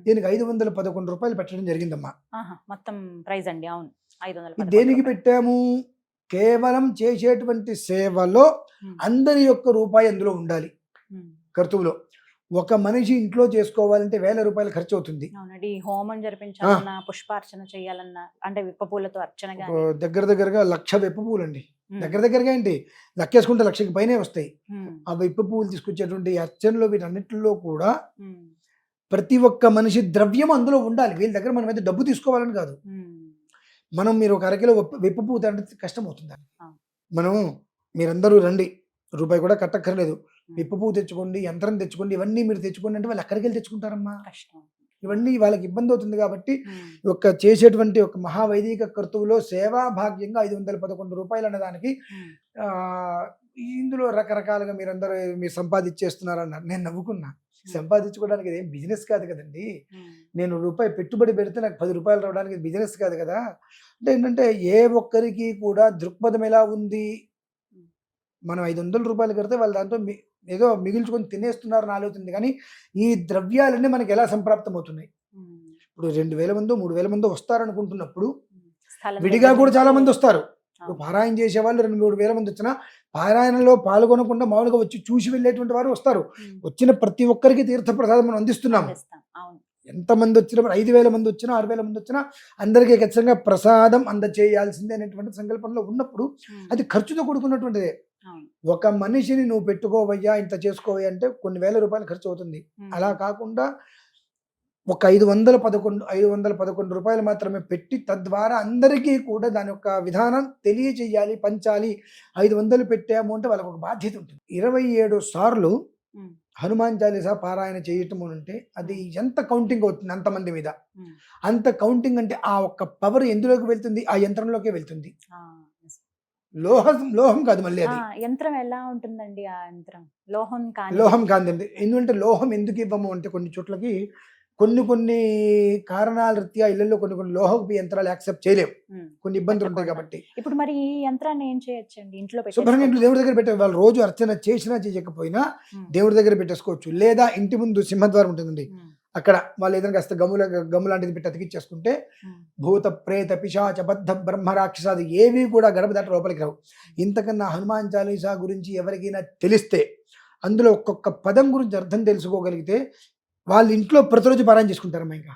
దీనికి 511 రూపాయలు పెట్టడం జరిగిందమ్మా. మొత్తం ప్రైస్ అండి. అవును, 511 దేనికి పెట్టాము? కేవలం చేసేటువంటి సేవలో అందరి యొక్క రూపాయి అందులో ఉండాలి. కర్తువులో ఒక మనిషి ఇంట్లో చేసుకోవాలంటే ₹1000 ఖర్చు అవుతుంది. అవునండి. హోమం జరిపించాలన్నా, పుష్పార్చన చేయాలన్నా, అంటే విప్ప పూలతో అర్చన దగ్గరగా 1,00,000 విప్ప పూలు అండి. దగ్గరగా ఏంటి, లెక్కేసుకుంటే 1,00,000కి పైనే వస్తాయి. ఆ విప్ప పువ్వులు తీసుకొచ్చేటువంటి అర్చనలో వీటన్నిటిలో కూడా ప్రతి ఒక్క మనిషి ద్రవ్యం అందులో ఉండాలి. వీళ్ళ దగ్గర మనం అయితే డబ్బు తీసుకోవాలని కాదు. మనం మీరు ఒక అరకిలో విప్ప పువ్వు తండ్రి కష్టం అవుతుంది. మనం మీరందరూ రండి, రూపాయి కూడా కట్టక్కర్లేదు. విప్ప పువ్వు తెచ్చుకోండి, యంత్రం తెచ్చుకోండి, ఇవన్నీ మీరు తెచ్చుకోండి అంటే వాళ్ళు ఎక్కడికి వెళ్ళి తెచ్చుకుంటారమ్మా? ఇవన్నీ వాళ్ళకి ఇబ్బంది అవుతుంది. కాబట్టి ఒక చేసేటువంటి ఒక మహావైదిక కర్తువులో సేవా భాగ్యంగా 511 రూపాయలు అనే దానికి ఇందులో రకరకాలుగా మీరు సంపాదించేస్తున్నారన్నారు. నేను నవ్వుకున్నా. సంపాదించుకోవడానికి ఇదేం బిజినెస్ కాదు కదండి. నేను రూపాయి పెట్టుబడి పెడితే నాకు 10 రూపాయలు రావడానికి బిజినెస్ కాదు కదా. అంటే ఏంటంటే ఏ ఒక్కరికి కూడా దృక్పథం ఎలా ఉంది, మనం 500 రూపాయలు కడితే వాళ్ళు దాంతో ఏదో మిగిల్చుకొని తినేస్తున్నారని ఆలోచన. కానీ ఈ ద్రవ్యాలన్నీ మనకి ఎలా సంప్రాప్తం అవుతున్నాయి? ఇప్పుడు 2,000 మందో 3,000 మందో వస్తారనుకుంటున్నప్పుడు విడిగా కూడా చాలా మంది వస్తారు. ఇప్పుడు పారాయణ చేసే వాళ్ళు 2,000-3,000 మంది వచ్చినా పారాయణలో పాల్గొనకుండా మామూలుగా వచ్చి చూసి వెళ్ళేటువంటి వారు వస్తారు. వచ్చిన ప్రతి ఒక్కరికి తీర్థప్రసాదం మనం అందిస్తున్నాం. ఎంతమంది వచ్చినప్పుడు 5,000 మంది వచ్చినా 6,000 మంది వచ్చినా అందరికీ ఖచ్చితంగా ప్రసాదం అందచేయాల్సిందే అనేటువంటి సంకల్పంలో ఉన్నప్పుడు అది ఖర్చుతో కూడుకున్నటువంటిదే. ఒక మనిషిని నువ్వు పెట్టుకోవయ్యా, ఇంత చేసుకోవయ్యా అంటే కొన్ని వేల రూపాయలు ఖర్చు అవుతుంది. అలా కాకుండా ఒక 511 రూపాయలు మాత్రమే పెట్టి తద్వారా అందరికీ కూడా దాని యొక్క విధానం తెలియజేయాలి, పంచాలి. 500 పెట్టాము అంటే వాళ్ళకి ఒక బాధ్యత ఉంటుంది. 27 సార్లు హనుమాన్ చాలీసా పారాయణ చేయటం అంటే అది ఎంత కౌంటింగ్ అవుతుంది అంతమంది మీద. అంత కౌంటింగ్ అంటే ఆ ఒక్క పవర్ ఎందులోకి వెళ్తుంది? ఆ యంత్రంలోకే వెళ్తుంది. లోహం కాదు. మళ్ళీ అది యంత్రం ఎలా ఉంటుందండి? ఆ యంత్రం లోహం కాదండి. ఎందుకంటే లోహం ఎందుకు ఇవ్వము అంటే కొన్ని చోట్లకి కొన్ని కారణాల రీత్యా ఇళ్లలో కొన్ని లోహపు యంత్రాలు యాక్సెప్ట్ చేయలేము, కొన్ని ఇబ్బందులు ఉంటాయి కాబట్టి. ఇప్పుడు మరి ఈ యంత్రాన్ని ఏం చేయొచ్చండి? ఇంట్లో శుభ్రంగా ఇంట్లో దేవుడి దగ్గర పెట్టే వాళ్ళు రోజు అర్చన చేసినా చేయకపోయినా దేవుడి దగ్గర పెట్టేసుకోవచ్చు. లేదా ఇంటి ముందు సింహద్వారం ఉంటుందండి, అక్కడ వాళ్ళు ఏదైనా కాస్త గమ్ము లాంటిది పెట్టి అతికిచ్చేసుకుంటే భూత ప్రేత పిశాచ బద్ధ బ్రహ్మ రాక్షసాది ఏవి కూడా గడప దాటి లోపలికి రావు. ఇంతకన్నా హనుమాన్ చాలీసా గురించి ఎవరికైనా తెలిస్తే, అందులో ఒక్కొక్క పదం గురించి అర్థం తెలుసుకోగలిగితే వాళ్ళ ఇంట్లో ప్రతిరోజు పారాయణ చేసుకుంటారమ్మా. ఇంకా